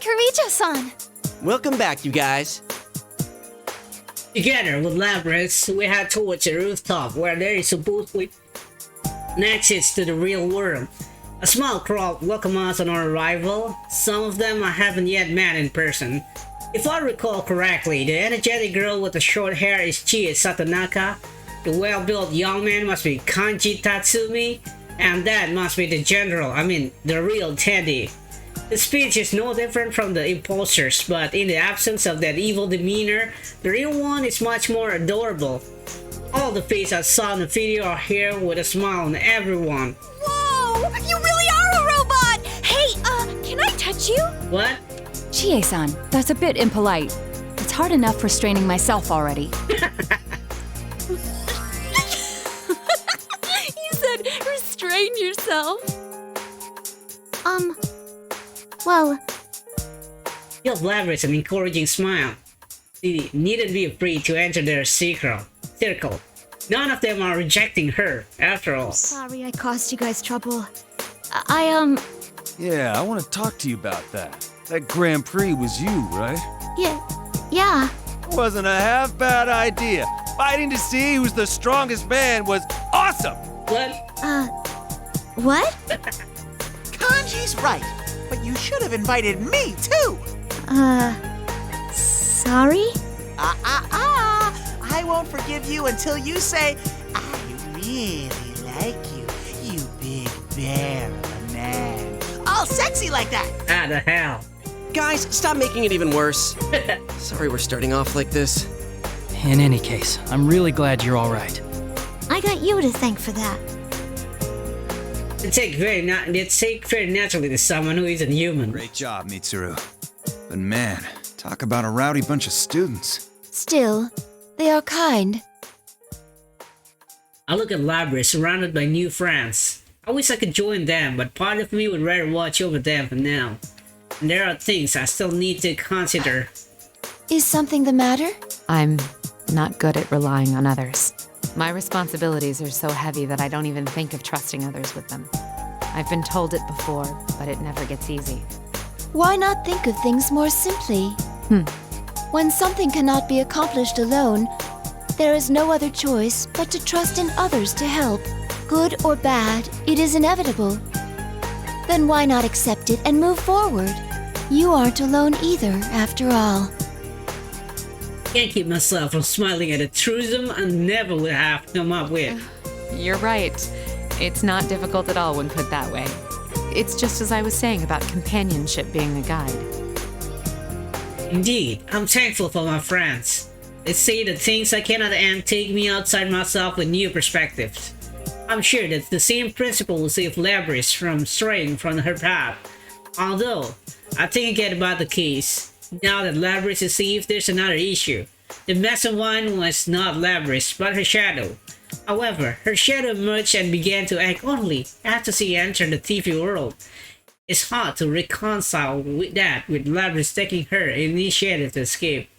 Kirijo-san! Welcome back, you guys. Together with Labrys, we head towards a rooftop where there is supposedly an exit to the real world. A small crowd welcome us on our arrival. Some of them I haven't yet met in person. If I recall correctly, the energetic girl with the short hair is Chie Satonaka, the well-built young man must be Kanji Tatsumi, and that must be the general, the real Teddy. The speech is no different from the imposters, but in the absence of that evil demeanor, the real one is much more adorable. All the faces I saw in the video are here with a smile on everyone. Whoa! You really are a robot! Hey, can I touch you? What? Chie-san, that's a bit impolite. It's hard enough restraining myself already. You said restrain yourself. Well... Give Labrys an encouraging smile. They needn't be afraid to enter their circle. None of them are rejecting her, after all. Sorry I caused you guys trouble. Yeah, I want to talk to you about that. That Grand Prix was you, right? Yeah. Wasn't a half bad idea. Fighting to see who's the strongest man was awesome! What? Kanji's right, but you should have invited me too! Sorry? I won't forgive you until you say, I really like you, you big bear of a man. All sexy like that! Ah, the hell. Guys, stop making it even worse. Sorry we're starting off like this. In any case, I'm really glad you're all right. I got you to thank for that. They take very naturally to someone who isn't human. Great job, Mitsuru. But man, talk about a rowdy bunch of students. Still, they are kind. I look at Labrys surrounded by new friends. I wish I could join them, but part of me would rather watch over them for now. And there are things I still need to consider. Is something the matter? I'm not good at relying on others. My responsibilities are so heavy that I don't even think of trusting others with them. I've been told it before, but it never gets easy. Why not think of things more simply? When something cannot be accomplished alone, there is no other choice but to trust in others to help. Good or bad, it is inevitable. Then why not accept it and move forward? You aren't alone either, after all. Can't keep myself from smiling at a truism I never would have come up with. You're right. It's not difficult at all when put that way. It's just as I was saying about companionship being a guide. Indeed, I'm thankful for my friends. They say the things I cannot end take me outside myself with new perspectives. I'm sure that the same principle will save Labrys from straying from her path. Although, I think again about the case. Now that Labrys is safe, there's another issue. The messy one was not Labrys, but her shadow. However, her shadow emerged and began to act only after she entered the TV world. It's hard to reconcile with Labrys taking her initiative to escape.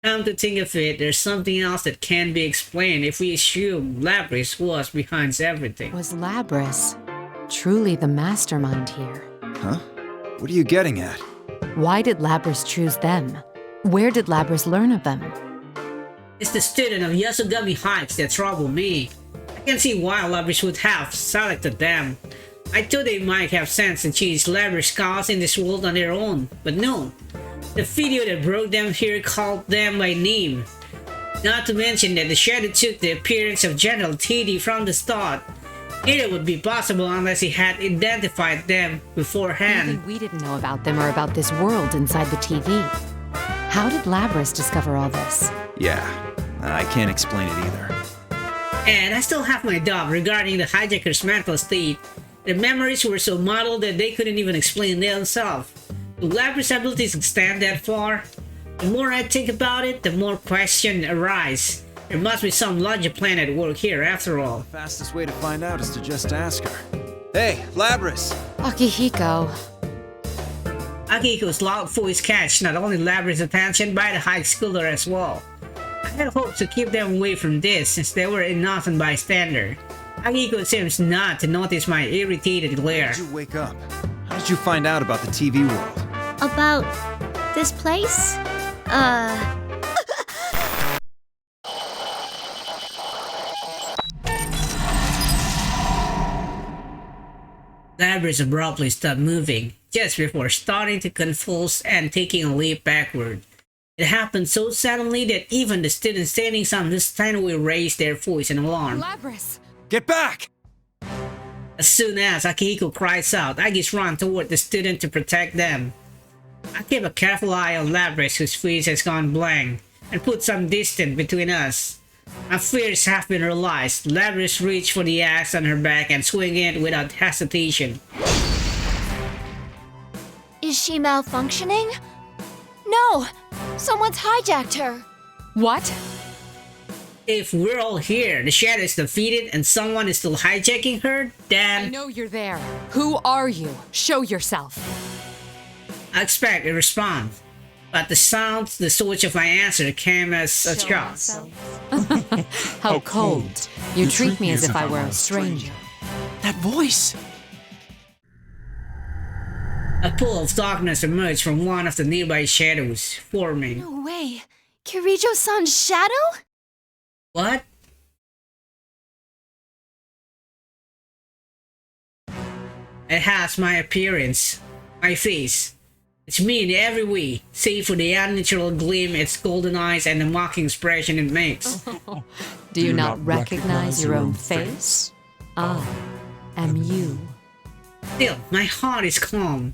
Come to think of it, there's something else that can't be explained if we assume Labrys was behind everything. Was Labrys truly the mastermind here? Huh? What are you getting at? Why did Labrys choose them? Where did Labrys learn of them? It's the student of Yasugami Heights that trouble me. I can see why Labrys would have selected them. I thought they might have sense to change Labrys' cause in this world on their own, but no. The video that brought them here called them by name. Not to mention that the shadow took the appearance of General Teddy from the start. It would be possible unless he had identified them beforehand. Even we didn't know about them or about this world inside the TV. How did Labrys discover all this? Yeah, I can't explain it either. And I still have my doubt regarding the hijacker's mental state. Their memories were so muddled that they couldn't even explain themselves. Do Labrys' abilities extend that far? The more I think about it, the more questions arise. There must be some logic plan at work here after all. The fastest way to find out is to just ask her. Hey, Labrys! Akihiko. Akihiko's loud voice catch not only Labrys' attention by the high schooler as well. I had hoped to keep them away from this since they were an innocent bystander. Akihiko seems not to notice my irritated glare. How did you wake up? How did you find out about the TV world? About this place? Labrys abruptly stopped moving, just before starting to convulse and taking a leap backward. It happened so suddenly that even the students standing simultaneously raised their voice in alarm. Labrys! Get back! As soon as Akihiko cries out, I just run toward the student to protect them. I keep a careful eye on Labrys, whose face has gone blank, and put some distance between us. My fears have been realized. Labrys reached for the axe on her back and swung it without hesitation. Is she malfunctioning? No! Someone's hijacked her! What? If we're all here, the Shadow is defeated, and someone is still hijacking her, I then know you're there. Who are you? Show yourself. I expect a response. But the sound, the source of my answer came as a shock. How cold. You treat me as if I were a stranger. That voice! A pool of darkness emerged from one of the nearby shadows, forming. No way! Kirijo-san's shadow? What? It has my appearance, my face. It's me in every way, save for the unnatural gleam, its golden eyes, and the mocking expression it makes. Do you not recognize your own face? I am you. Still, my heart is calm.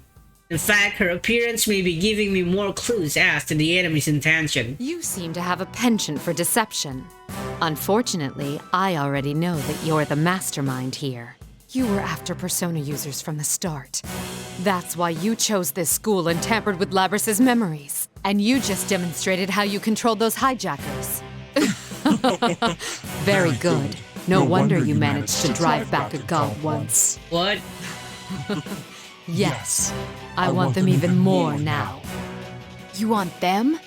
In fact, her appearance may be giving me more clues as to the enemy's intention. You seem to have a penchant for deception. Unfortunately, I already know that you're the mastermind here. You were after Persona users from the start. That's why you chose this school and tampered with Labrys' memories. And you just demonstrated how you controlled those hijackers. Very good. No wonder you managed to drive back a god once. What? Yes, I want them even more now. You want them?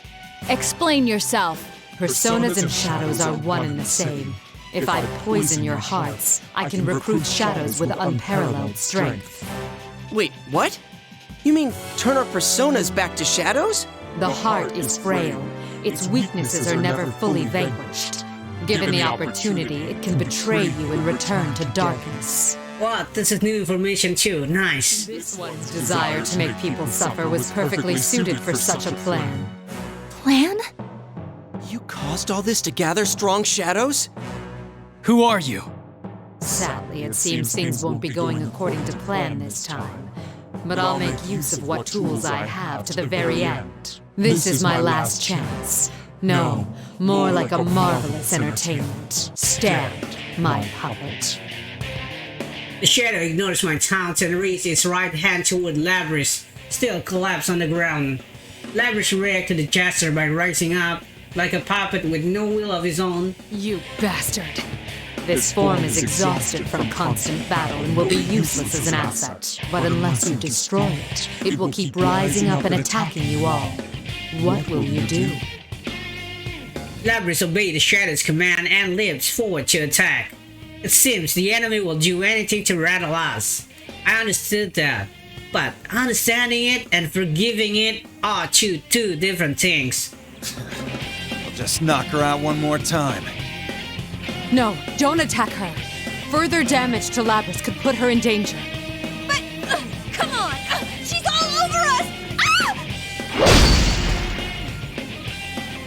Explain yourself. Personas and shadows are one and the same. If I poison your hearts, I can recruit shadows with unparalleled strength. Wait, what? You mean turn our personas back to shadows? The heart is frail. Its weaknesses are never fully vanquished. Given the opportunity, it can betray you and return to darkness. What? This is new information too. Nice. This one's desire to make people suffer was perfectly suited for such a plan. Plan? You caused all this to gather strong shadows? Who are you? Sadly, it seems things won't be going according to plan this time. But I'll make use of what tools I have to the very end. This is my last chance. No, more like a marvelous entertainment. Stand, my puppet. The shadow ignores my taunts and raises its right hand toward Labrys, still collapsed on the ground. Labrys reacts to the gesture by rising up, like a puppet with no will of his own. You bastard! This form is exhausted from constant battle and will be useless as an asset. But unless you destroy it, it will keep rising up and attacking you all. What will you do? Labrys obeys the shadow's command and leaps forward to attack. It seems the enemy will do anything to rattle us. I understood that, but understanding it and forgiving it are two different things. I'll just knock her out one more time. No, don't attack her. Further damage to Labrys could put her in danger. But, come on! She's all over us!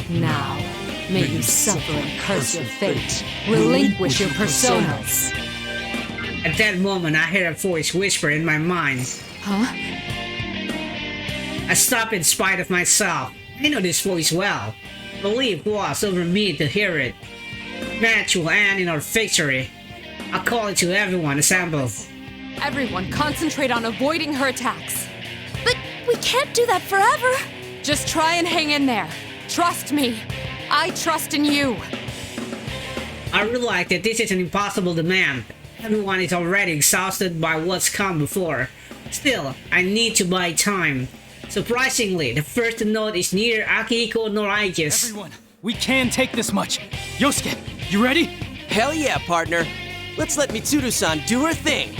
Now, may you suffer and curse your fate. Relinquish your personas. At that moment, I hear a voice whisper in my mind. Huh? I stop in spite of myself. I know this voice well. Belief was over me to hear it. Match will end in our victory. I call it to everyone assembled. Everyone, concentrate on avoiding her attacks. But we can't do that forever! Just try and hang in there. Trust me. I trust in you. I realize that this is an impossible demand. Everyone is already exhausted by what's come before. Still, I need to buy time. Surprisingly, the first to note is neither Akihiko nor Aegis. Everyone, we can take this much. Yosuke, you ready? Hell yeah, partner. Let's let Mitsuru-san do her thing.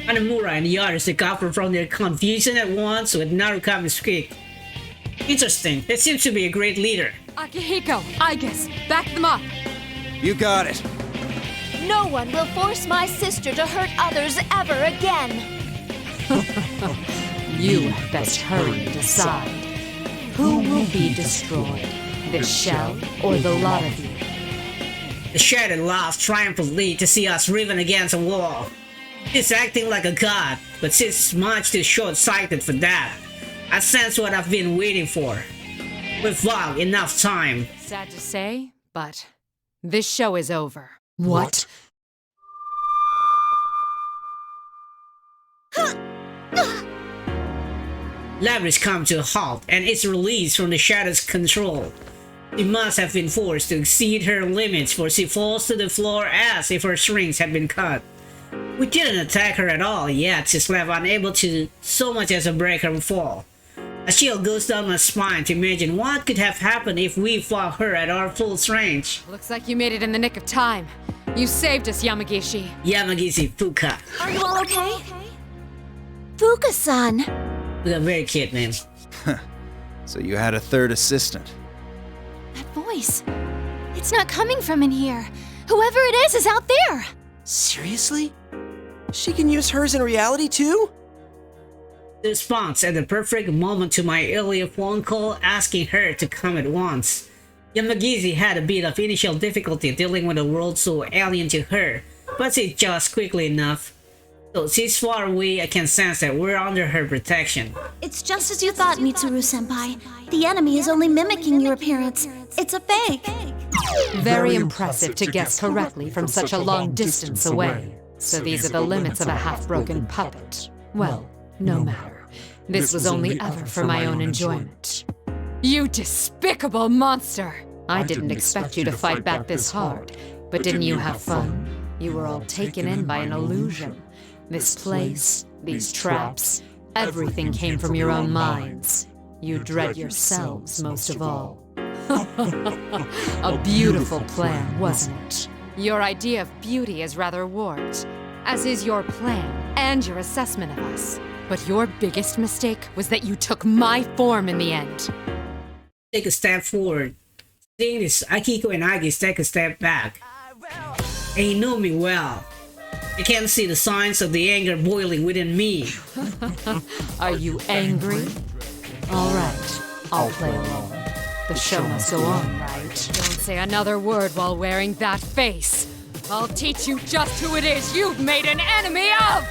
Hanamura and the others recover from their confusion at once with Narukami's kick. Interesting. He seems to be a great leader. Akihiko, Aigis, back them up. You got it. No one will force my sister to hurt others ever again. You had best hurry and decide. Who will be destroyed? The shell or the lot of you? The Shadow laughs triumphantly to see us driven against a wall. He's acting like a god, but she's much too short-sighted for that. I sense what I've been waiting for. We've logged enough time. Sad to say, but this show is over. What? Labrys come to a halt and is released from the Shadow's control. She must have been forced to exceed her limits, for she falls to the floor as if her strings had been cut. We didn't attack her at all, yet she's left unable to so much as break her fall. A chill goes down my spine to imagine what could have happened if we fought her at our full strength. Looks like you made it in the nick of time. You saved us, Yamagishi. Yamagishi Fuka. Are you all okay? Fuka-san. With a very cute name. So you had a third assistant. That voice. It's not coming from in here. Whoever it is out there. Seriously? She can use hers in reality too? The response at the perfect moment to my earlier phone call asking her to come at once. Yamagishi had a bit of initial difficulty dealing with a world so alien to her, but she adjusts quickly enough. Though she's far away, I can sense that we're under her protection. It's just as you thought, Mitsuru-senpai. The enemy is only mimicking your appearance. It's a fake. Very impressive to guess correctly from such a long distance away. So these are the limits of a half-broken puppet. Well, no matter. This was only ever for my own enjoyment. You despicable monster! I didn't expect you to fight back this hard, but didn't you have fun? You were all taken in by an illusion. This place, these traps, everything came from your own minds. You dread yourselves most of all. A beautiful plan, wasn't it? Your idea of beauty is rather warped, as is your plan and your assessment of us. But your biggest mistake was that you took my form in the end. Take a step forward. Seeing this, Akiko and Agis take a step back. They know me well. I can see the signs of the anger boiling within me. Are you angry? Alright, I'll play along. The show must go on, right? Don't say another word while wearing that face. I'll teach you just who it is you've made an enemy of!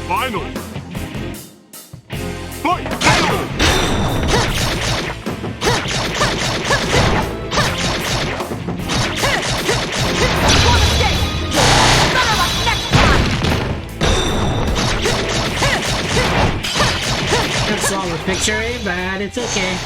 Final! Fight! That's all we're picturing, but it's okay.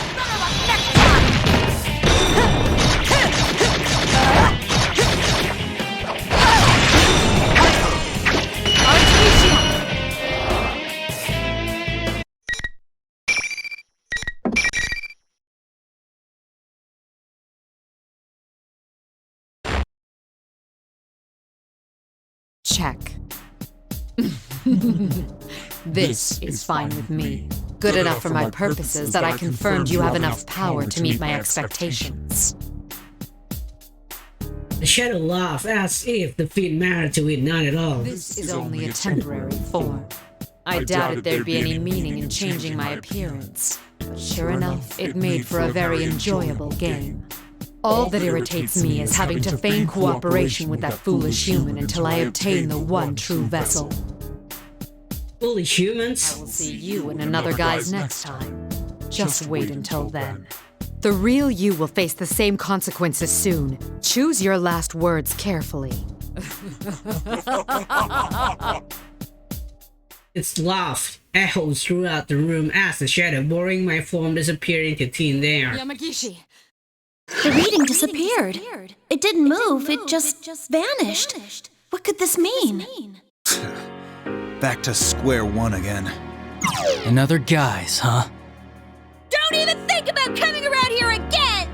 Check. This is fine with me. Good enough for my purposes that I confirmed you have enough power to meet my expectations. The Shadow laughs as if the feat mattered to it not at all. This is only a temporary form. I doubted there'd be any meaning in changing my appearance, but sure enough, it made for a very enjoyable game. All that irritates me is having to feign cooperation with that foolish human until I obtain the one true vessel. Foolish humans? I will see you and another guy's next time. Just wait until then. The real you will face the same consequences soon. Choose your last words carefully. Its laugh echoes throughout the room as the shadow boring my form disappeared into thin air. Yamagishi! The reading disappeared. It didn't move, it just vanished. What could this mean? Back to square one again. Another guys, huh? Don't even think about coming around here again!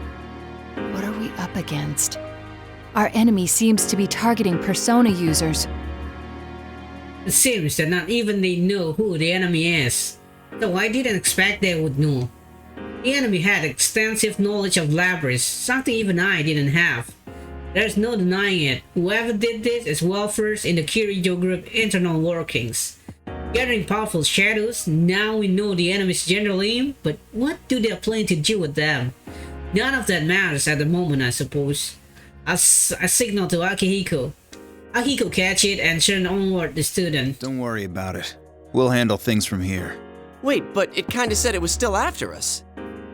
What are we up against? Our enemy seems to be targeting Persona users. It seems that not even they know who the enemy is, though I didn't expect they would know. The enemy had extensive knowledge of Labrys, something even I didn't have. There's no denying it, whoever did this is well versed in the Kirijo group internal workings. Gathering powerful shadows, now we know the enemy's general aim, but what do they plan to do with them? None of that matters at the moment, I suppose. I signal to Akihiko. Akihiko catch it and turn onward the student. Don't worry about it. We'll handle things from here. Wait, but it kinda said it was still after us.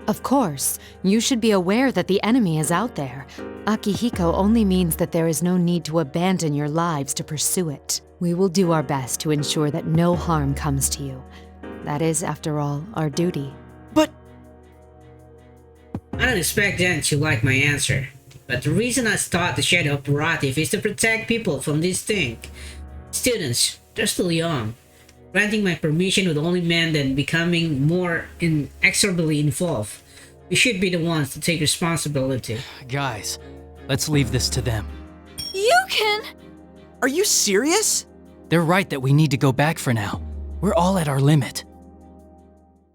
Of course, you should be aware that the enemy is out there. Akihiko only means that there is no need to abandon your lives to pursue it. We will do our best to ensure that no harm comes to you. That is, after all, our duty. But... I don't expect them to like my answer, but the reason I start the Shadow Operative is to protect people from this thing. Students, they're still young. Granting my permission would only mean them becoming more inexorably involved. We should be the ones to take responsibility. Guys, let's leave this to them. You can... Are you serious? They're right that we need to go back for now. We're all at our limit.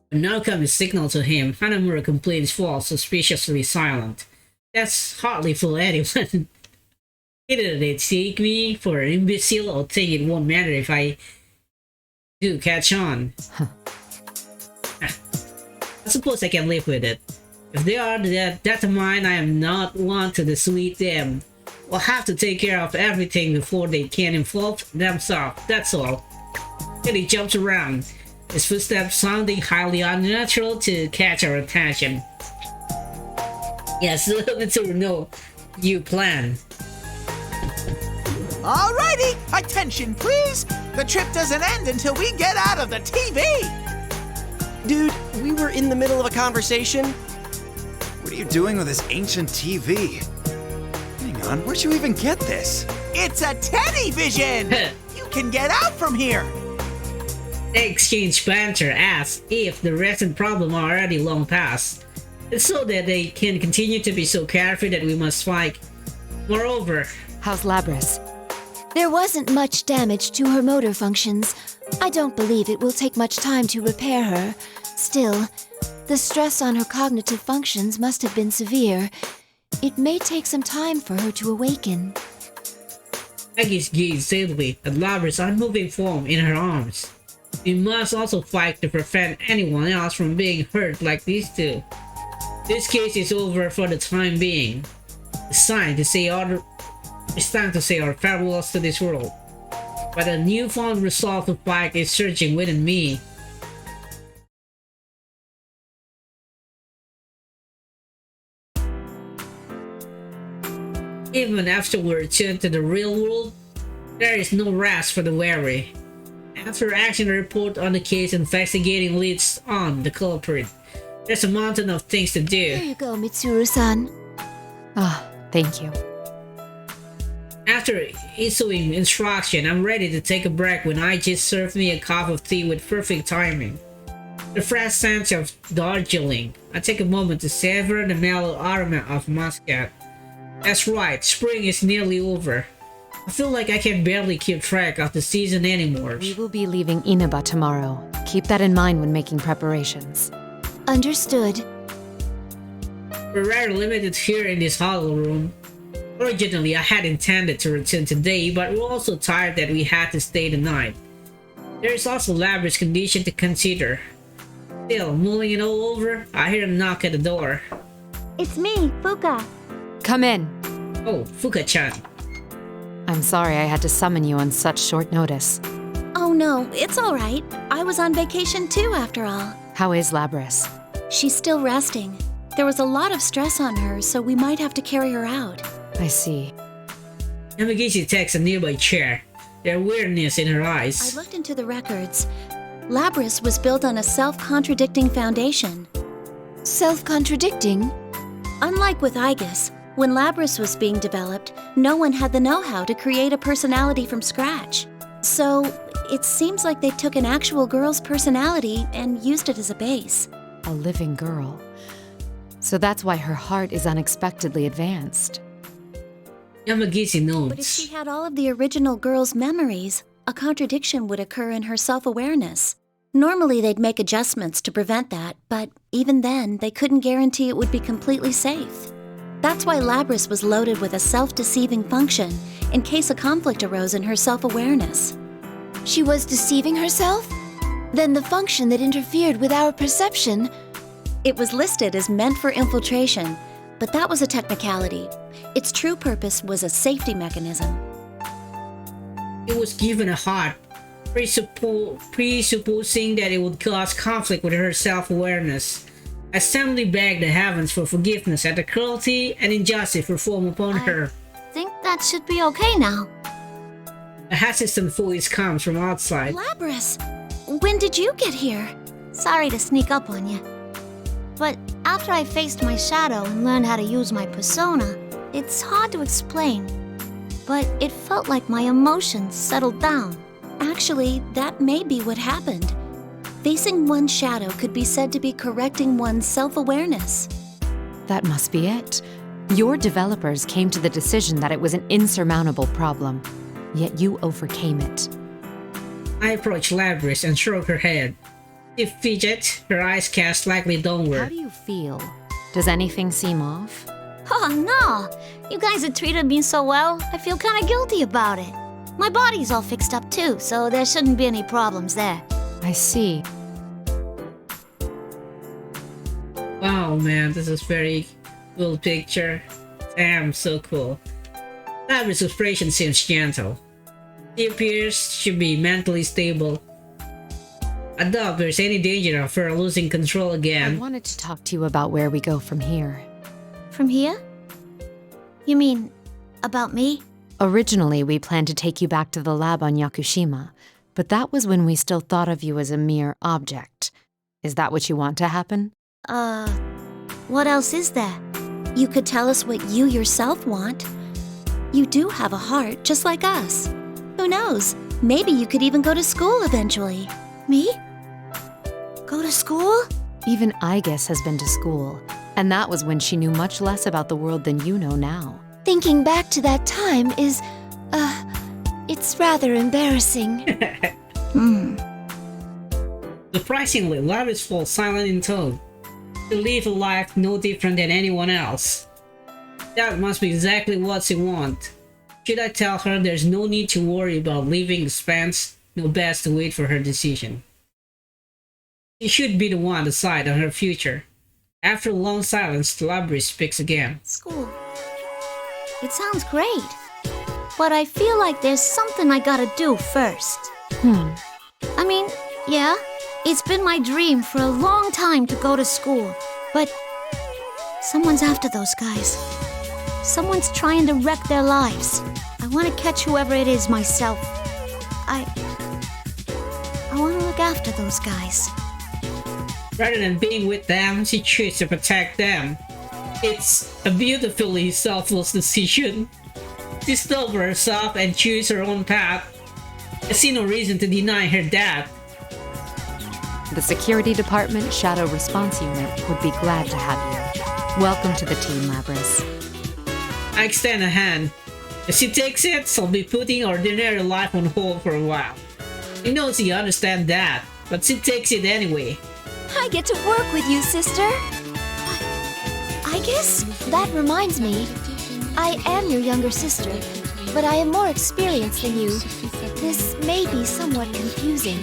When now comes a signal to him, Hanamura completes falls suspiciously silent. That's hardly for anyone. Either they take me for an imbecile or think it won't matter if I do catch on. I suppose I can live with it. If they are determined I am not one to dissuade them, we'll have to take care of everything before they can involve themselves, that's all. Then he jumps around, his footsteps sounding highly unnatural to catch our attention. Yes, Mitsuru, no, you plan. Alrighty, attention please! The trip doesn't end until we get out of the TV! Dude, we were in the middle of a conversation. What are you doing with this ancient TV? Hang on, where'd you even get this? It's a television! You can get out from here! They exchange banter as if the recent problem are already long past. It's so that they can continue to be so carefree that we must fight. Moreover, How's Labrys? There wasn't much damage to her motor functions. I don't believe it will take much time to repair her. Still, the stress on her cognitive functions must have been severe. It may take some time for her to awaken. Maggie's gazed steadily at Labrys' unmoving form in her arms. We must also fight to prevent anyone else from being hurt like these two. This case is over for the time being. It's time to say our farewells to this world. But a newfound resolve to fight is surging within me. Even after we return to the real world, there is no rest for the weary. After action report on the case, investigating leads on the culprit. There's a mountain of things to Here do. you go, Mitsuru-san. Ah, thank you. After issuing instruction, I'm ready to take a break when I just served me a cup of tea with perfect timing. The fresh scent of Darjeeling. I take a moment to savor the mellow aroma of muscat. That's right, spring is nearly over. I feel like I can barely keep track of the season anymore. We will be leaving Inaba tomorrow. Keep that in mind when making preparations. Understood. We're rather limited here in this hollow room. Originally, I had intended to return today, but we're also tired that we had to stay the night. There is also Labrys' condition to consider. Still, mulling it all over, I hear a knock at the door. It's me, Fuka. Come in. Oh, Fuka-chan. I'm sorry I had to summon you on such short notice. Oh no, it's alright. I was on vacation too, after all. How is Labrys? She's still resting. There was a lot of stress on her, so we might have to carry her out. I see. Yamagishi takes a nearby chair, their weirdness in her I eyes. looked into the records. Labrys was built on a self-contradicting foundation. Self-contradicting? Unlike with Aegis, When Labrys was being developed, no one had the know-how to create a personality from scratch. So, it seems like they took an actual girl's personality and used it as a base. A living girl. So that's why her heart is unexpectedly advanced. Yamagishi But if notes. she had all of the original girl's memories, a contradiction would occur in her self-awareness. Normally, they'd make adjustments to prevent that, but even then, they couldn't guarantee it would be completely safe. That's why Labrys was loaded with a self-deceiving function in case a conflict arose in her self-awareness. She was deceiving herself? Then the function that interfered with our perception. It was listed as meant for infiltration, but that was a technicality. Its true purpose was a safety mechanism. It was given a heart, presupposing that it would cause conflict with her self-awareness. Assembly begged the heavens for forgiveness at the cruelty and injustice performed upon her. Think that should be okay now. A hesitant voice comes from outside. Labrys, when did you get here? Sorry to sneak up on you. But after I faced my shadow and learned how to use my persona, it's hard to explain. But it felt like my emotions settled down. Actually, that may be what happened. Facing one's shadow could be said to be correcting one's self-awareness. That must be it. Your developers came to the decision that it was an insurmountable problem, yet you overcame it. I approached Labrys and stroked her head. She fidgeted, her eyes cast slightly How downward. do you feel? Does anything seem off? Oh no! You guys have treated me so well, I feel kinda guilty about it. My body's all fixed up too, so there shouldn't be any problems there. I see. Wow, man, this is very cool picture. Damn, so cool. Labrys' expression seems gentle. She appears to be mentally stable. I doubt there's any danger of her losing control I again. wanted to talk to you about where we go from here. From here? You mean, about me? Originally, we planned to take you back to the lab on Yakushima, but that was when we still thought of you as a mere object. Is that what you want to happen? What else is there? You could tell us what you yourself want. You do have a heart, just like us. Who knows? Maybe you could even go to school eventually. Me? Go to school? Even Aigis has been to school, and that was when she knew much less about the world than you know now. Thinking back to that time is, it's rather embarrassing. Surprisingly, Labrys falls silent in tone. To live a life no different than anyone else. That must be exactly what she wants. Should I tell her there's no need to worry about leaving suspense, no best to wait for her decision? She should be the one to decide on her future. After a long silence, Labrys speaks again. School. It sounds great. But I feel like there's something I gotta do first. I mean, yeah, it's been my dream for a long time to go to school. But someone's after those guys. Someone's trying to wreck their lives. I want to catch whoever it is myself. I want to look after those guys. Rather than being with them, she chooses to protect them. It's a beautifully selfless decision. She stood for herself and choose her own path. I see no reason to deny her that. The Security Department Shadow Response Unit would be glad to have you. Welcome to the team, Labrys. I extend a hand. If she takes it, she'll be putting ordinary life on hold for a while. I know she understands that, but she takes it anyway. I get to work with you, sister. I guess that reminds me. I am your younger sister, but I am more experienced than you. This may be somewhat confusing.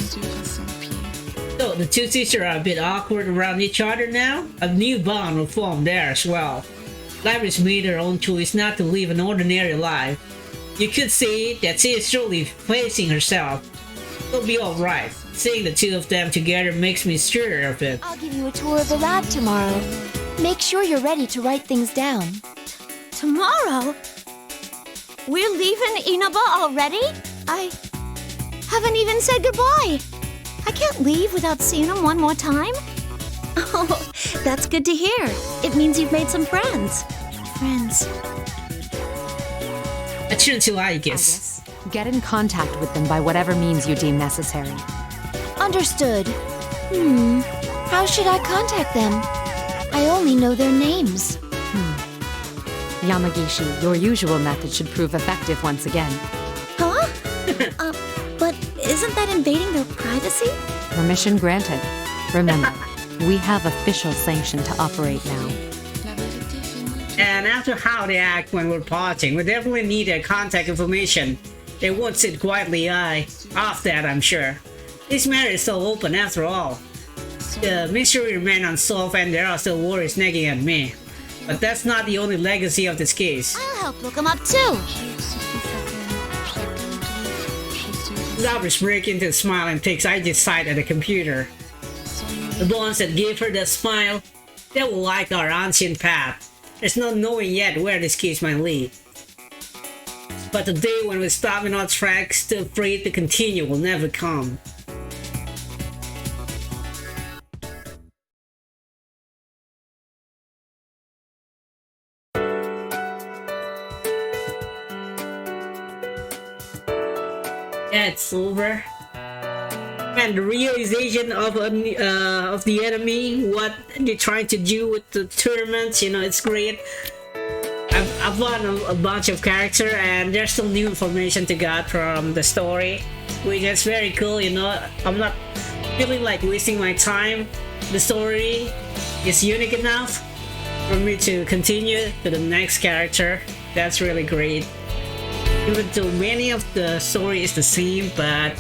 So the two sisters are a bit awkward around each other now. A new bond will form there as well. Labrys made her own choice not to live an ordinary life. You could say that she is truly facing herself. It'll be alright. Seeing the two of them together makes me sure of it. I'll give you a tour of the lab tomorrow. Make sure you're ready to write things down. Tomorrow? We're leaving Inaba already? I haven't even said goodbye. I can't leave without seeing him one more time. Oh, that's good to hear. It means you've made some friends. friends. I shouldn't you like it. Get in contact with them by whatever means you deem necessary. Understood. How should I contact them? I only know their names. Yamagishi, your usual method should prove effective once again. Huh? But isn't that invading their privacy? Permission granted. Remember, we have official sanction to operate now. And after how they act when we're partying, we definitely need their contact information. They won't sit quietly off that, I'm sure. This matter is so open after all. The mystery remains unsolved and there are still worries nagging at me. But that's not the only legacy of this case. I'll help look them up too. Labrys breaks into a smile and takes IJ's side at the computer. The ones that gave her that smile, they will like our ancient path. There's no knowing yet where this case might lead. But the day when we stop in our tracks, still afraid to continue will never come. Yeah, it's over. And the realization of the enemy, what they're trying to do with the tournaments, you know, it's great. I've won a bunch of characters and there's still new information to get from the story, which is very cool, you know. I'm not feeling like wasting my time. The story is unique enough for me to continue to the next character. That's really great. Even though many of the story is the same, but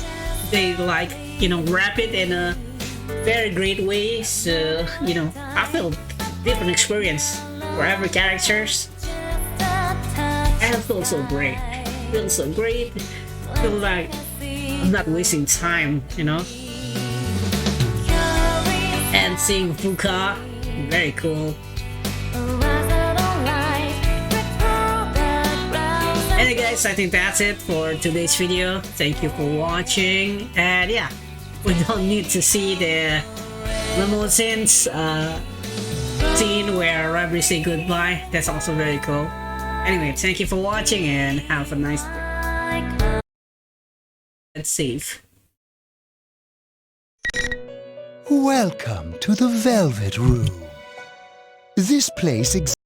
they like, you know, wrap it in a very great way. So, you know, I feel different experience for every characters. And it feels so great. Feels so great. Feel like I'm not wasting time, you know. And seeing Fuka, very cool. Anyway guys, I think that's it for today's video. Thank you for watching. And yeah, we don't need to see the limousines scene where Labrys say goodbye. That's also very cool. Anyway, thank you for watching and have a nice day. Let's save. Welcome to the Velvet Room. This place